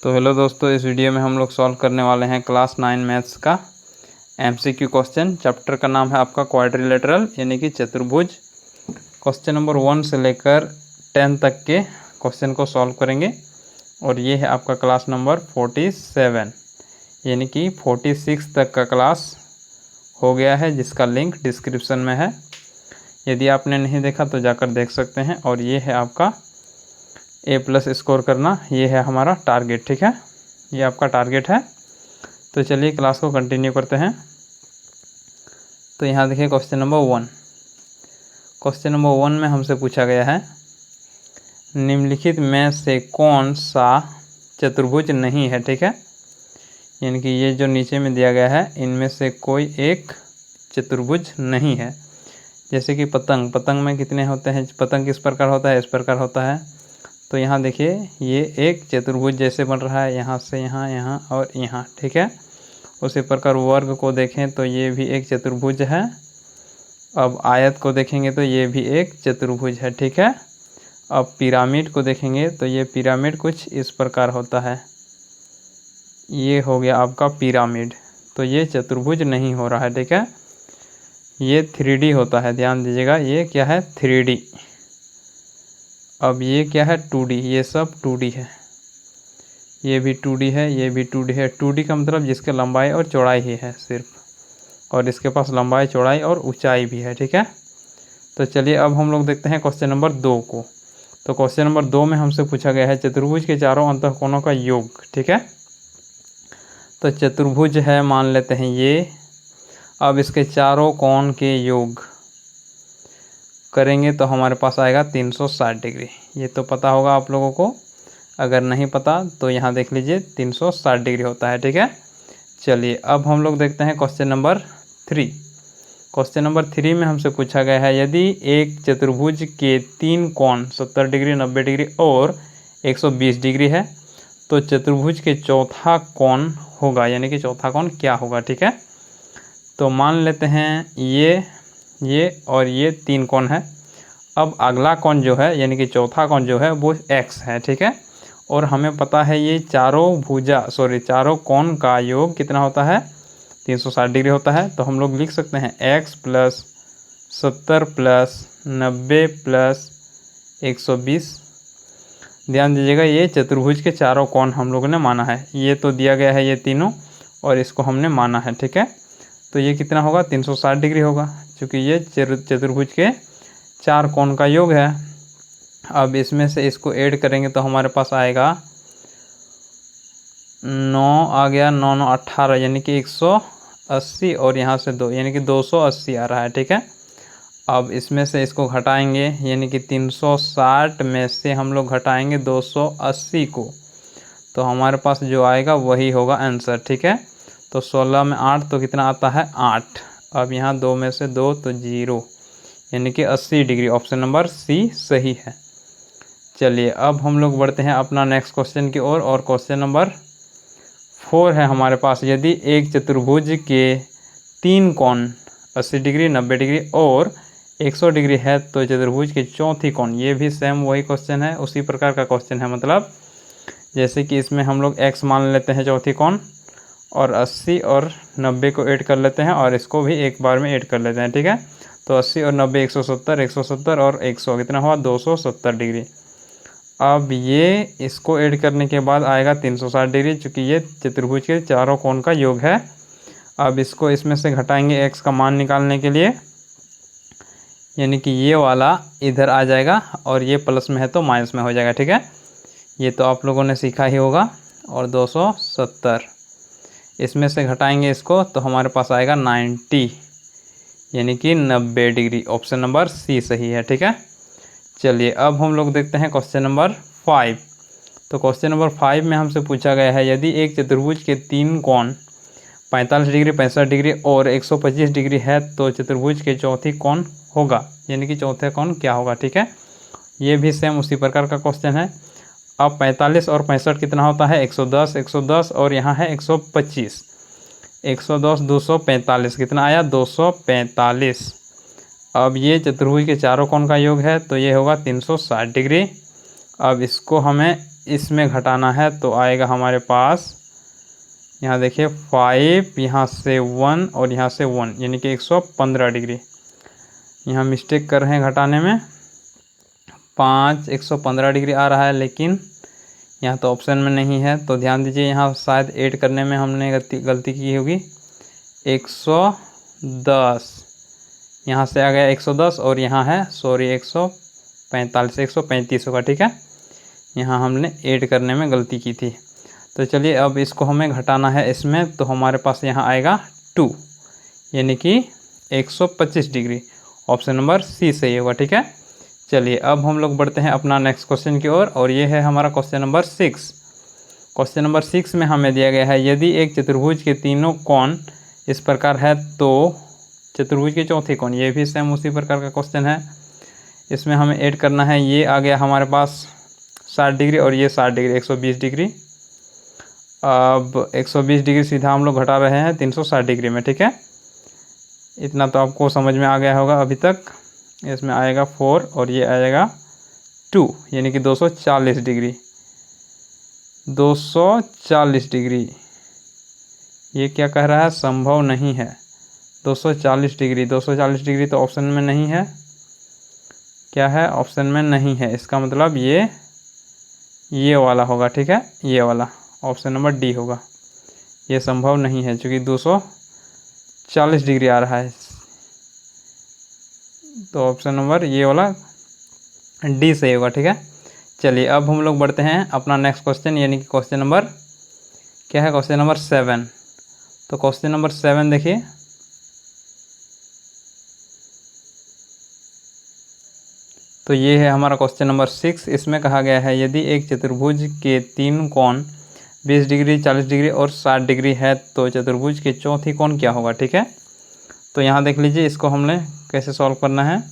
तो हेलो दोस्तों, इस वीडियो में हम लोग सॉल्व करने वाले हैं क्लास 9 मैथ्स का एमसीक्यू क्वेश्चन। चैप्टर का नाम है आपका क्वाड्रिलेटरल यानी कि चतुर्भुज। क्वेश्चन नंबर 1 से लेकर 10 तक के क्वेश्चन को सॉल्व करेंगे और ये है आपका क्लास नंबर 47 यानी कि 46 तक का क्लास हो गया है, जिसका लिंक डिस्क्रिप्शन में है। यदि आपने नहीं देखा तो जाकर देख सकते हैं। और ये है आपका A+ स्कोर करना, ये है हमारा टारगेट। ठीक है, ये आपका टारगेट है। तो चलिए क्लास को कंटिन्यू करते हैं। तो यहाँ देखिए क्वेश्चन नंबर 1। क्वेश्चन नंबर 1 में हमसे पूछा गया है निम्नलिखित में से कौन सा चतुर्भुज नहीं है। ठीक है, यानी कि ये जो नीचे में दिया गया है इनमें से कोई एक चतुर्भुज नहीं है। जैसे कि पतंग में कितने होते हैं, पतंग किस प्रकार होता है, इस प्रकार होता है। तो यहाँ देखिए ये एक चतुर्भुज जैसे बन रहा है, यहाँ से यहाँ, यहाँ और यहाँ। ठीक है, उसी प्रकार वर्ग को देखें तो ये भी एक चतुर्भुज है। अब आयत को देखेंगे तो ये भी एक चतुर्भुज है। ठीक है, अब पिरामिड को देखेंगे तो ये पिरामिड कुछ इस प्रकार होता है, ये हो गया आपका पिरामिड। तो ये चतुर्भुज नहीं हो रहा है। ठीक है, ये 3D होता है, ध्यान दीजिएगा। ये क्या है, 3D। अब ये क्या है, 2D। ये सब 2D है, ये भी 2D है, ये भी 2D है। 2D का मतलब जिसके लंबाई और चौड़ाई ही है सिर्फ, और इसके पास लंबाई, चौड़ाई और ऊंचाई भी है। ठीक है, तो चलिए अब हम लोग देखते हैं क्वेश्चन नंबर 2 को। तो क्वेश्चन नंबर 2 में हमसे पूछा गया है चतुर्भुज के चारों अंतःकोणों का योग। ठीक है, तो चतुर्भुज है, मान लेते हैं ये। अब इसके चारों कोण के योग करेंगे तो हमारे पास आएगा 360 डिग्री। ये तो पता होगा आप लोगों को, अगर नहीं पता तो यहाँ देख लीजिए 360 डिग्री होता है। ठीक है, चलिए अब हम लोग देखते हैं क्वेश्चन नंबर 3। क्वेश्चन नंबर 3 में हमसे पूछा गया है यदि एक चतुर्भुज के 3 कोण 70 डिग्री, 90 डिग्री और 120 डिग्री है तो चतुर्भुज के चौथा कोण होगा, यानी कि चौथा कोण क्या होगा। ठीक है, तो मान लेते हैं ये और ये 3 कोण है। अब अगला कोण जो है यानी कि चौथा कोण जो है वो x है। ठीक है, और हमें पता है ये चारों कोण का योग कितना होता है, 360 डिग्री होता है। तो हम लोग लिख सकते हैं x + 70 + 90 + 120। ध्यान दीजिएगा, ये चतुर्भुज के चारों कोण हम लोगों ने माना है। ये तो दिया गया है ये तीनों, और इसको हमने माना है। ठीक है, तो ये कितना होगा, 360 डिग्री होगा, क्योंकि ये चतुर्भुज के 4 कोण का योग है। अब इसमें से इसको ऐड करेंगे तो हमारे पास आएगा 9 आ गया, 9 9 18 यानी कि 180, और यहाँ से 2 यानी कि 280 आ रहा है। ठीक है, अब इसमें से इसको घटाएंगे यानी कि 360 में से हम लोग घटाएंगे 280 को, तो हमारे पास जो आएगा वही होगा आंसर। ठीक है, तो 16 में 8 तो कितना आता है, 8। अब यहाँ 2 में से 2 तो 0, यानी कि 80 डिग्री। ऑप्शन नंबर सी सही है। चलिए अब हम लोग बढ़ते हैं अपना नेक्स्ट क्वेश्चन की ओर, और क्वेश्चन नंबर 4 है हमारे पास यदि एक चतुर्भुज के 3 कोण 80 डिग्री, 90 डिग्री और 100 डिग्री है तो चतुर्भुज के चौथी कोण, ये भी सेम वही क्वेश्चन है, उसी प्रकार का क्वेश्चन है। मतलब जैसे कि इसमें हम लोग x मान लेते हैं चौथी कोण, और 80 और 90 को ऐड कर लेते हैं, और इसको भी एक बार में ऐड कर लेते हैं। ठीक है, तो 80 और 90 170, 170 और 100 कितना हुआ, 270 डिग्री। अब ये इसको ऐड करने के बाद आएगा 360 डिग्री, चूँकि ये चतुर्भुज के चारों कोण का योग है। अब इसको इसमें से घटाएंगे x का मान निकालने के लिए, यानी कि ये वाला इधर आ जाएगा और ये प्लस में है तो माइनस में हो जाएगा। ठीक है, ये तो आप लोगों ने सीखा ही होगा। और 270 इसमें से घटाएंगे इसको तो हमारे पास आएगा 90 यानी कि 90 डिग्री। ऑप्शन नंबर सी सही है। ठीक है, चलिए अब हम लोग देखते हैं क्वेश्चन नंबर 5। तो क्वेश्चन नंबर 5 में हमसे पूछा गया है यदि एक चतुर्भुज के 3 कोण 45 डिग्री, 65 डिग्री और 125 डिग्री है तो चतुर्भुज के चौथी कोण होगा, यानी कि चौथे कोण क्या होगा। ठीक है, ये भी सेम उसी प्रकार का क्वेश्चन है। अब 45 और 65 कितना होता है, 110, 110 और यहाँ है 125, 110 245 कितना आया, 245। अब ये चतुर्भुज के चारों कोण का योग है तो ये होगा 360 डिग्री। अब इसको हमें इसमें घटाना है तो आएगा हमारे पास, यहाँ देखिए 5, यहाँ से 1 और यहाँ से 1, यानी कि 115 डिग्री। यहाँ मिस्टेक कर रहे हैं घटाने में, 5 115 डिग्री आ रहा है, लेकिन यहाँ तो ऑप्शन में नहीं है। तो ध्यान दीजिए, यहाँ शायद ऐड करने में हमने गलती की होगी। 110 यहाँ से आ गया 110 और यहाँ है 145 135 होगा, ठीक है। यहाँ हमने ऐड करने में गलती की थी। तो चलिए अब इसको हमें घटाना है इसमें, तो हमारे पास यहाँ आएगा 2, यानी कि 125 डिग्री। ऑप्शन नंबर सी सही होगा, ठीक है। चलिए अब हम लोग बढ़ते हैं अपना नेक्स्ट क्वेश्चन की ओर, और ये है हमारा क्वेश्चन नंबर 6। क्वेश्चन नंबर 6 में हमें दिया गया है, यदि एक चतुर्भुज के तीनों कोण इस प्रकार है तो चतुर्भुज के चौथे कोण। ये भी सेम उसी प्रकार का क्वेश्चन है। इसमें हमें ऐड करना है, ये आ गया हमारे पास 60 डिग्री और ये 60 डिग्री, 120 डिग्री। अब 120 डिग्री सीधा हम लोग घटा रहे हैं 360 डिग्री में, ठीक है। इतना तो आपको समझ में आ गया होगा अभी तक। इसमें आएगा 4 और ये आएगा 2, यानी कि 240 डिग्री। 240 डिग्री, ये क्या कह रहा है, संभव नहीं है। 240 डिग्री, 240 डिग्री तो ऑप्शन में नहीं है। क्या है, ऑप्शन में नहीं है। इसका मतलब ये वाला होगा, ठीक है, ये वाला ऑप्शन नंबर डी होगा। ये संभव नहीं है क्योंकि 240 डिग्री आ रहा है। तो ऑप्शन नंबर ये वाला डी सही होगा, ठीक है। चलिए अब हम लोग बढ़ते हैं अपना नेक्स्ट क्वेश्चन, यानी कि क्वेश्चन नंबर क्या है, क्वेश्चन नंबर 7। तो क्वेश्चन नंबर 7 देखिए, तो ये है हमारा क्वेश्चन नंबर 6। इसमें कहा गया है, यदि एक चतुर्भुज के तीन कोण 20 डिग्री, 40 डिग्री और 60 डिग्री है तो चतुर्भुज के चौथी कोण क्या होगा, ठीक है। तो यहाँ देख लीजिए, इसको हमने कैसे सॉल्व करना है।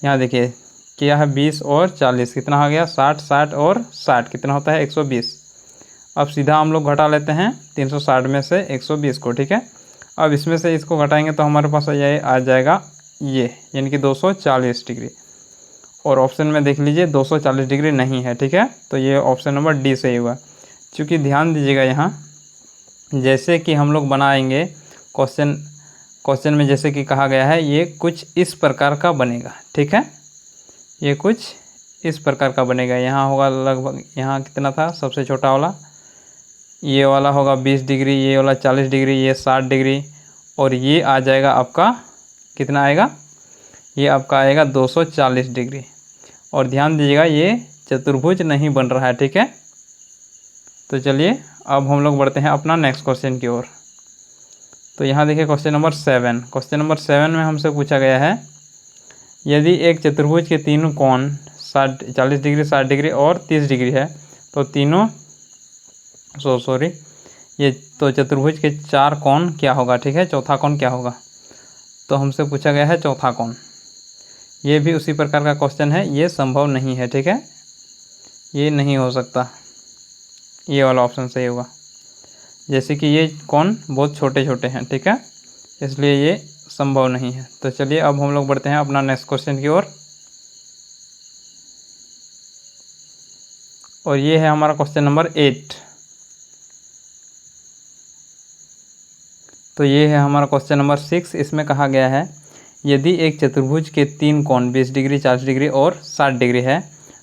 यहाँ देखिए क्या है, 20 और 40 कितना आ गया, 60, 60 और 60 कितना होता है, 120। अब सीधा हम लोग घटा लेते हैं 360 में से 120 को, ठीक है। अब इसमें से इसको घटाएंगे तो हमारे पास ये आ जाएगा ये, यानी कि 240 डिग्री। और ऑप्शन में देख लीजिए 240 डिग्री नहीं है, ठीक है। तो ये ऑप्शन नंबर डी सही हुआ। क्योंकि ध्यान दीजिएगा, यहाँ जैसे कि हम लोग बनाएंगे क्वेश्चन में जैसे कि कहा गया है, ये कुछ इस प्रकार का बनेगा, ठीक है। ये कुछ इस प्रकार का बनेगा। यहाँ होगा लगभग, यहाँ कितना था सबसे छोटा वाला, ये वाला होगा 20 डिग्री, ये वाला 40 डिग्री, ये 60 डिग्री, और ये आ जाएगा आपका कितना आएगा, ये आपका आएगा 240 डिग्री। और ध्यान दीजिएगा, ये चतुर्भुज नहीं बन रहा है, ठीक है। तो चलिए अब हम लोग बढ़ते हैं अपना नेक्स्ट क्वेश्चन की ओर। तो यहाँ देखिए क्वेश्चन नंबर 7। क्वेश्चन नंबर 7 में हमसे पूछा गया है, यदि एक चतुर्भुज के तीनों कोण 40 डिग्री, 60 डिग्री और 30 डिग्री है तो तीनों ये तो चतुर्भुज के चार कोण क्या होगा, ठीक है, चौथा कोण क्या होगा। तो हमसे पूछा गया है चौथा कोण। ये भी उसी प्रकार का क्वेश्चन है, ये संभव नहीं है, ठीक है, ये नहीं हो सकता। ये वाला ऑप्शन सही होगा। जैसे कि ये कोण बहुत छोटे छोटे हैं, ठीक है, इसलिए ये संभव नहीं है। तो चलिए अब हम लोग बढ़ते हैं अपना नेक्स्ट क्वेश्चन की ओर। और ये है हमारा क्वेश्चन नंबर 8। तो ये है हमारा क्वेश्चन नंबर 6। इसमें कहा गया है, यदि एक चतुर्भुज के तीन कोण 20 डिग्री, 40 डिग्री और 60 डिग्री है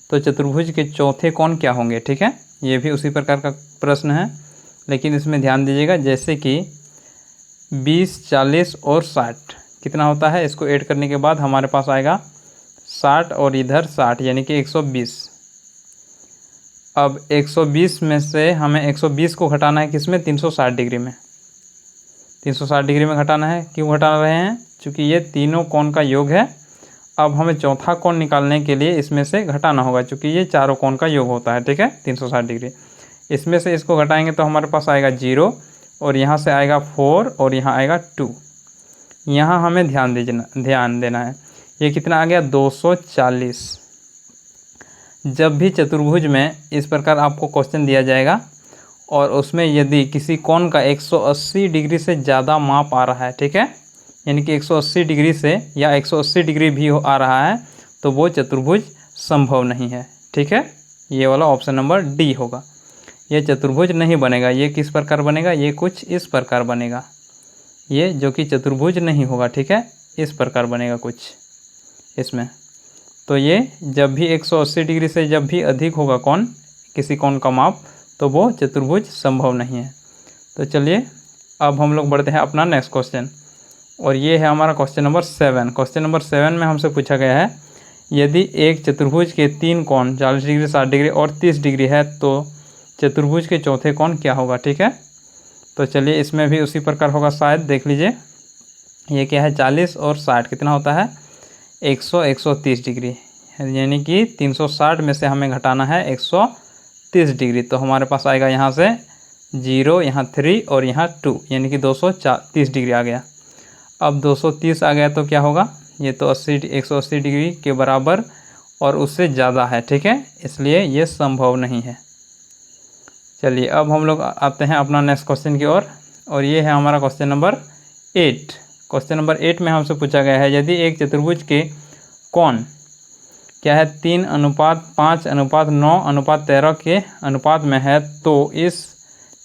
तो चतुर्भुज के चौथे कोण क्या होंगे, ठीक है। ये भी उसी प्रकार का प्रश्न है, लेकिन इसमें ध्यान दीजिएगा, जैसे कि 20, 40 और 60 कितना होता है, इसको ऐड करने के बाद हमारे पास आएगा 60 और इधर 60, यानी कि 120। अब 120 में से हमें 120 को घटाना है किसमें, 360 डिग्री में। 360 डिग्री में घटाना है। क्यों घटा रहे हैं, क्योंकि ये तीनों कोण का योग है। अब हमें चौथा कोण निकालने के लिए इसमें से घटाना होगा, क्योंकि ये चारों कोण का योग होता है, ठीक है, 360 डिग्री। इसमें से इसको घटाएंगे तो हमारे पास आएगा 0, और यहाँ से आएगा 4 और यहाँ आएगा 2। यहाँ हमें ध्यान देना है, ये कितना आ गया, 240। जब भी चतुर्भुज में इस प्रकार आपको क्वेश्चन दिया जाएगा और उसमें यदि किसी कोण का 180 डिग्री से ज़्यादा माप आ रहा है, ठीक है, यानी कि 180 डिग्री से या 180 डिग्री भी आ रहा है, तो वो चतुर्भुज संभव नहीं है, ठीक है। ये वाला ऑप्शन नंबर डी होगा। ये चतुर्भुज नहीं बनेगा। ये किस प्रकार बनेगा, ये कुछ इस प्रकार बनेगा, ये जो कि चतुर्भुज नहीं होगा, ठीक है, इस प्रकार बनेगा कुछ इसमें। तो ये जब भी 180 डिग्री से जब भी अधिक होगा कोण, किसी कोण का माप, तो वो चतुर्भुज संभव नहीं है। तो चलिए अब हम लोग बढ़ते हैं अपना नेक्स्ट क्वेश्चन, और ये है हमारा क्वेश्चन नंबर 7। क्वेश्चन नंबर 7 में हमसे पूछा गया है, यदि एक चतुर्भुज के 3 कोण 40 डिग्री, 60 डिग्री और 30 डिग्री है तो चतुर्भुज के चौथे कोण क्या होगा, ठीक है। तो चलिए इसमें भी उसी प्रकार होगा शायद, देख लीजिए। ये क्या है, 40 और 60 कितना होता है, 100, 130 डिग्री, यानी कि 360 में से हमें घटाना है 130 डिग्री। तो हमारे पास आएगा यहाँ से 0, यहाँ 3 और यहाँ 2, यानी कि 230 डिग्री आ गया। अब 230 आ गया तो क्या होगा, ये तो 180 डिग्री के बराबर और उससे ज़्यादा है, ठीक है, इसलिए ये संभव नहीं है। चलिए अब हम लोग आते हैं अपना नेक्स्ट क्वेश्चन की ओर, और ये है हमारा क्वेश्चन नंबर 8। क्वेश्चन नंबर 8 में हमसे पूछा गया है, यदि एक चतुर्भुज के कोण क्या है 3:5:9:13 के अनुपात में है, तो इस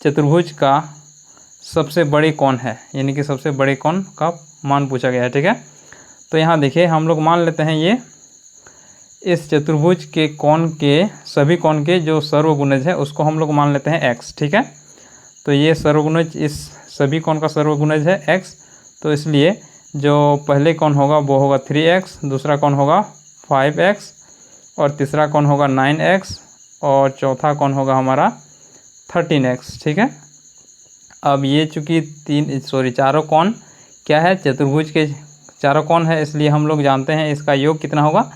चतुर्भुज का सबसे बड़ी कोण है, यानी कि सबसे बड़े कोण का मान पूछा गया है, ठीक है। तो यहाँ देखिए हम लोग मान लेते हैं ये इस चतुर्भुज के कोण के सभी कोण के जो सर्वगुणज है उसको हम लोग मान लेते हैं x, ठीक है। तो ये सर्वगुणज, इस सभी कोण का सर्वगुणज है x, तो इसलिए जो पहले कोण होगा वो होगा 3x, दूसरा कोण होगा 5x और तीसरा कोण होगा 9x और चौथा कोण होगा हमारा 13x, ठीक है। अब ये चूँकि चारों कोण क्या है, चतुर्भुज के चारों कोण है, इसलिए हम लोग जानते हैं इसका योग कितना होगा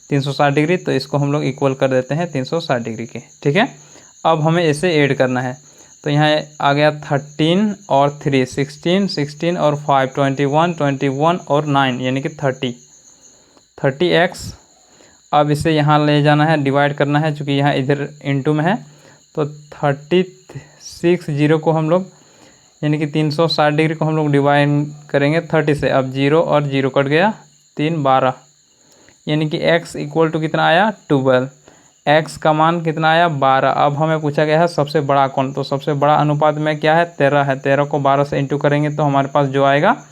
360 डिग्री, तो इसको हम लोग इक्वल कर देते हैं 360 डिग्री के, ठीक है। अब हमें इसे ऐड करना है, तो यहाँ आ गया 13 और 3 16, 16 और 5 21, 21 और 9 यानी कि 30x। अब इसे यहाँ ले जाना है, डिवाइड करना है, चूँकि यहाँ इधर इनटू में है, तो 36 जीरो को हम लोग यानी कि 360 डिग्री को हम लोग डिवाइड करेंगे 30 से। अब 0 और 0 कट गया, 3 12, यानी कि x इक्वल टू कितना आया 12, x का मान कितना आया 12। अब हमें पूछा गया है सबसे बड़ा कोण, तो सबसे बड़ा अनुपात में क्या है 13 है, 13 को 12 से इंटू करेंगे तो हमारे पास जो आएगा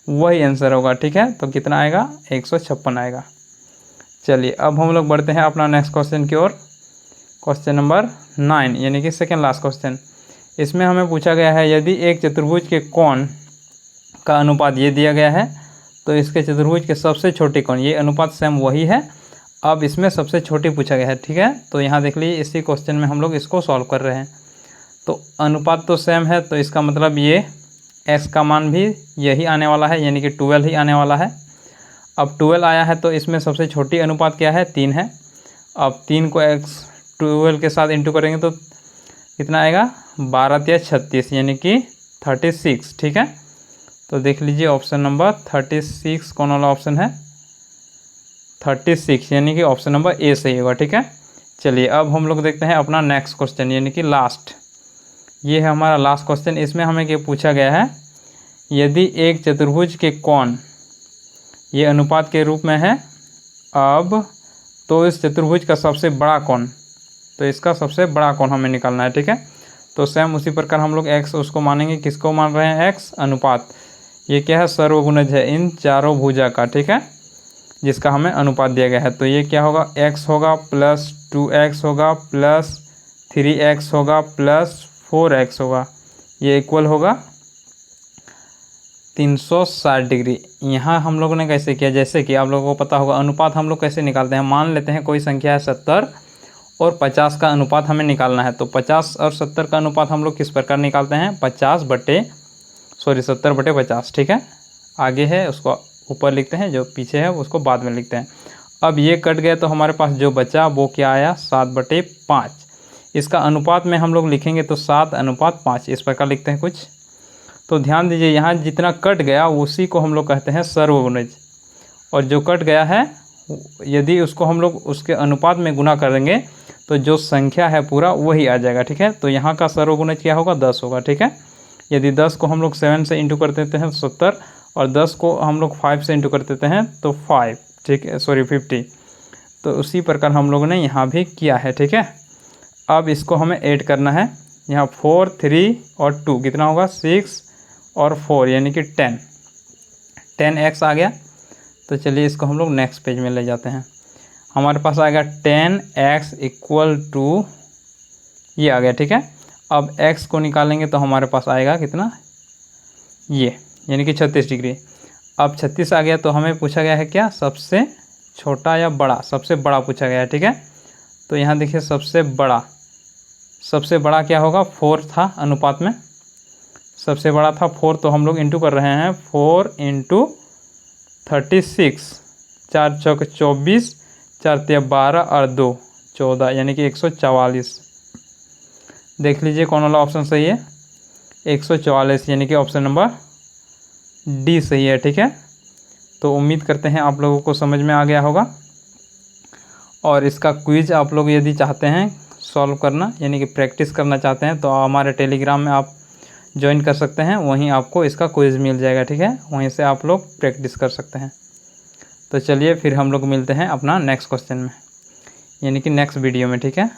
वही आंसर होगा, ठीक है। तो कितना आएगा 156 आएगा। चलिए अब हम लोग बढ़ते हैं अपना नेक्स्ट क्वेश्चन की ओर, क्वेश्चन नंबर 9 यानी कि सेकेंड लास्ट क्वेश्चन। इसमें हमें पूछा गया है, यदि एक चतुर्भुज के कोण का अनुपात ये दिया गया है, तो इसके चतुर्भुज के सबसे छोटे कोण, ये अनुपात सेम वही है, अब इसमें सबसे छोटी पूछा गया है, ठीक है। तो यहाँ देख लीजिए इसी क्वेश्चन में हम लोग इसको सॉल्व कर रहे हैं, तो अनुपात तो सेम है, तो इसका मतलब ये x का मान भी यही आने वाला है, यानी कि 12 ही आने वाला है। अब 12 आया है तो इसमें सबसे छोटी अनुपात क्या है 3 है। अब 3 को x 12 के साथ इंटू करेंगे तो कितना आएगा 12 या 36 यानी कि 36, ठीक है। तो देख लीजिए ऑप्शन नंबर 36 कौन वाला ऑप्शन है 36, यानी कि ऑप्शन नंबर ए सही होगा, ठीक है। चलिए अब हम लोग देखते हैं अपना नेक्स्ट क्वेश्चन यानी कि लास्ट, ये है हमारा लास्ट क्वेश्चन। इसमें हमें क्या पूछा गया है, यदि एक चतुर्भुज के कोण ये अनुपात के रूप में है, अब तो इस चतुर्भुज का सबसे बड़ा कोण, तो इसका सबसे बड़ा कोण हमें निकालना है, ठीक है। तो सेम उसी प्रकार हम लोग x उसको मानेंगे, किसको मान रहे हैं x अनुपात, ये क्या है सर्वगुणज है इन चारों भुजा का, ठीक है, जिसका हमें अनुपात दिया गया है। तो ये क्या होगा x होगा प्लस 2x होगा प्लस 3x होगा प्लस 4x होगा, ये इक्वल होगा 360 डिग्री। यहाँ हम लोगों ने कैसे किया, जैसे कि आप लोगों को पता होगा अनुपात हम लोग कैसे निकालते हैं, मान लेते हैं कोई संख्या है 70 और 50 का अनुपात हमें निकालना है, तो 50 और 70 का अनुपात हम लोग किस प्रकार निकालते हैं 70/50, ठीक है। आगे है उसको ऊपर लिखते हैं, जो पीछे है उसको बाद में लिखते हैं। अब ये कट गया तो हमारे पास जो बचा वो क्या आया 7/5। इसका अनुपात में हम लोग लिखेंगे तो 7:5 इस प्रकार लिखते हैं कुछ। तो ध्यान दीजिए यहाँ जितना कट गया उसी को हम लोग कहते हैं सर्वगुणज, और जो कट गया है यदि उसको हम लोग उसके अनुपात में गुना करेंगे तो जो संख्या है पूरा वही आ जाएगा, ठीक है। तो यहाँ का सर्वगुणज क्या होगा 10 होगा, ठीक है। यदि 10 को हम लोग 7 से इंटू कर देते हैं 70 और 10 को हम लोग 5 से इंटू कर देते हैं तो 5, ठीक है, 50। तो उसी प्रकार हम लोगों ने यहाँ भी किया है, ठीक है। अब इसको हमें ऐड करना है। यहाँ 4, 3 और 2 कितना होगा 6 और 4 यानी कि 10x आ गया। तो चलिए इसको हम लोग नेक्स्ट पेज में ले जाते हैं। हमारे पास आएगा 10x इक्वल टू ये आ गया, ठीक है। अब x को निकालेंगे तो हमारे पास आएगा कितना, ये यानी कि 36 डिग्री। अब 36 आ गया तो हमें पूछा गया है क्या, सबसे छोटा या बड़ा, सबसे बड़ा पूछा गया है, ठीक है। तो यहाँ देखिए सबसे बड़ा क्या होगा, 4 था अनुपात में, सबसे बड़ा था 4, तो हम लोग इंटू कर रहे हैं 4 × 36, 4 चौक 24, 4 तिया 12 और 2 14 यानी कि 144। देख लीजिए कौन वाला ऑप्शन सही है, 144 यानी कि ऑप्शन नंबर डी सही है, ठीक है। तो उम्मीद करते हैं आप लोगों को समझ में आ गया होगा। और इसका क्विज आप लोग यदि चाहते हैं सॉल्व करना यानी कि प्रैक्टिस करना चाहते हैं तो हमारे टेलीग्राम में आप ज्वाइन कर सकते हैं, वहीं आपको इसका क्विज मिल जाएगा, ठीक है। वहीं से आप लोग प्रैक्टिस कर सकते हैं। तो चलिए फिर हम लोग मिलते हैं अपना नेक्स्ट क्वेश्चन में यानी कि नेक्स्ट वीडियो में, ठीक है।